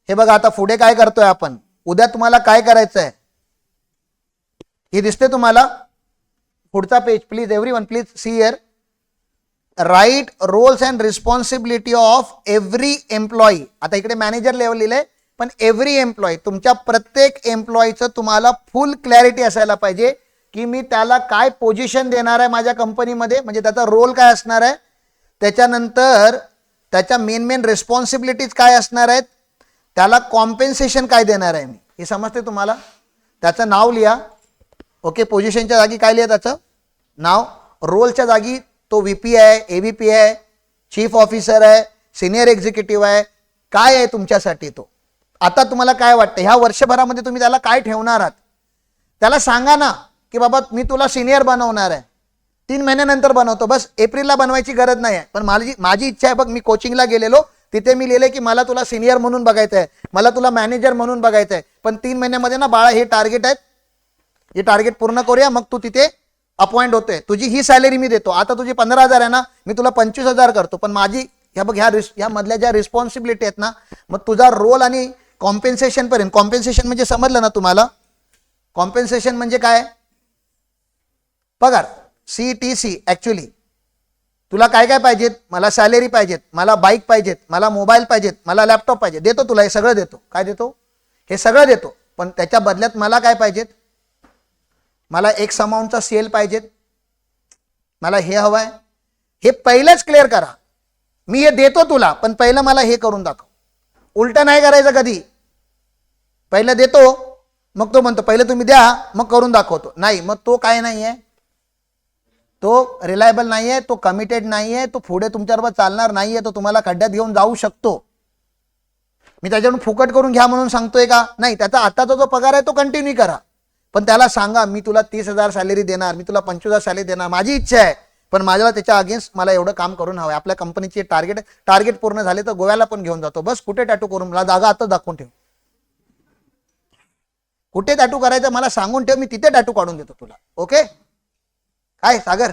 हे बघा आता पुढे काय करतोय आपण, उद्या तुम्हाला काय करायचं आहे हे दिसते तुम्हाला. पुढचा page please, everyone please see here. Write roles and responsibility of every employee. आता इकडे मॅनेजर लेवल लिहिलंय, पण एव्हरी एम्प्लॉई, तुमच्या प्रत्येक एम्प्लॉईचं तुम्हाला फुल क्लॅरिटी असायला पाहिजे की मी त्याला काय पोझिशन देणार आहे माझ्या कंपनीमध्ये, म्हणजे त्याचा रोल काय असणार आहे, त्याच्यानंतर त्याच्या मेन रिस्पॉन्सिबिलिटीज काय असणार आहेत, त्याला कॉम्पेन्सेशन काय देणार आहे मी, हे समजते तुम्हाला. त्याचं नाव लिहा. ओके, पोझिशनच्या जागी काय लिहा त्याचं नाव, रोलच्या जागी तो व्हीपी आहे, एव्हीपी आहे, चीफ ऑफिसर आहे, सिनियर एक्झिक्युटिव्ह आहे, काय आहे तुमच्यासाठी तो. आता तुम्हाला काय वाटतं ह्या वर्षभरामध्ये तुम्ही त्याला काय ठेवणार आहात, त्याला सांगा ना की बाबा मी तुला सिनियर बनवणार आहे, 3 महिन्यानंतर बनवतो, बस एप्रिलला बनवायची गरज नाही आहे. पण माझी इच्छा आहे बघ, मी कोचिंगला गेलेलो तिथे मी लिहिले की मला तुला सिनियर म्हणून बघायचं आहे, मला तुला मॅनेजर म्हणून बघायचं आहे, पण 3 महिन्यामध्ये ना बाळा हे टार्गेट आहेत, हे टार्गेट पूर्ण करूया, मग तू तिथे अपॉइंट होतोय, तुझी ही सॅलरी मी देतो, आता तुझी 15,000 आहे ना, मी तुला 25,000 करतो, पण माझी ह्या बघ ह्या मधल्या ज्या रिस्पॉन्सिबिलिटी आहेत ना, मग तुझा रोल आणि कॉम्पेन्सेशन पर्यंत. कॉम्पेन्सेशन म्हणजे समजलं ना तुम्हाला, कॉम्पेन्सेशन म्हणजे काय, पगार, CTC. ऍक्च्युली तुला काय काय पाहिजेत, मला सॅलरी पाहिजेत, मला बाईक पाहिजेत, मला मोबाईल पाहिजेत, मला लॅपटॉप पाहिजे, देतो तुला हे सगळं देतो. काय देतो, हे सगळं देतो, पण त्याच्या बदल्यात मला काय पाहिजेत, मला एक्स अमाऊंटचा सेल पाहिजेत, मला हे हवं आहे, हे पहिलंच क्लिअर करा. मी हे देतो तुला, पण पहिलं मला हे करून दाखव. उलटं नाही करायचं कधी, पहिलं देतो मग तो म्हणतो पहिलं तुम्ही द्या मग करून दाखवतो, नाही, मग तो काय नाही आहे, तो रिलायबल नाही आहे, तो कमिटेड नाही आहे, तो पुढे तुमच्याबरोबर चालणार नाही आहे, तो तुम्हाला खड्ड्यात घेऊन जाऊ शकतो. मी त्याच्याकडून फुकट करून घ्या म्हणून सांगतोय का, नाही, त्याचा आताचा जो पगार आहे तो कंटिन्यू करा, पण त्याला सांगा मी तुला 30,000 सॅलरी देणार, मी तुला 25,000 सॅलरी देणार, माझी इच्छा आहे, पण माझ्याला त्याच्या अगेन्स्ट मला एवढं काम करून हवं आहे. आपल्या कंपनीचे टार्गेट पूर्ण झाले तर गोव्याला पण घेऊन जातो, बस कुठे टॅटू करून, मला जागा आता दाखवून ठेव, कुठे टॅटू करायचं मला सांगून ठेव, मी तिथे टॅटू काढून देतो तुला. ओके, काय सागर,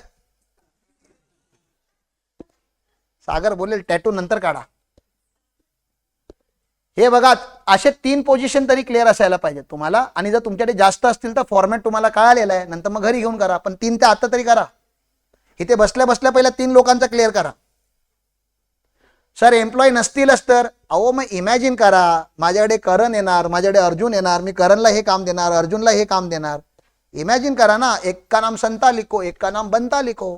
सागर बोलेल टॅटू नंतर काढा. हे बघा, असे 3 पोझिशन तरी क्लिअर असायला पाहिजे तुम्हाला, आणि जर तुमच्याकडे जास्त असतील तर फॉर्मॅट तुम्हाला कळालेला आहे, नंतर मग घरी घेऊन करा, पण 3 ते आता तरी करा. इथे बसल्या बसल्या पहिला 3 लोकांचा क्लिअर करा. सर एम्प्लॉई नसतीलच तर, अहो मग इमॅजिन करा, माझ्याकडे करण येणार, माझ्याकडे अर्जुन येणार, मी करणला हे काम देणार, अर्जुनला हे काम देणार. इमॅजिन करा ना, एक का नाम संता लिखो, एक का नाम बनता लिखो.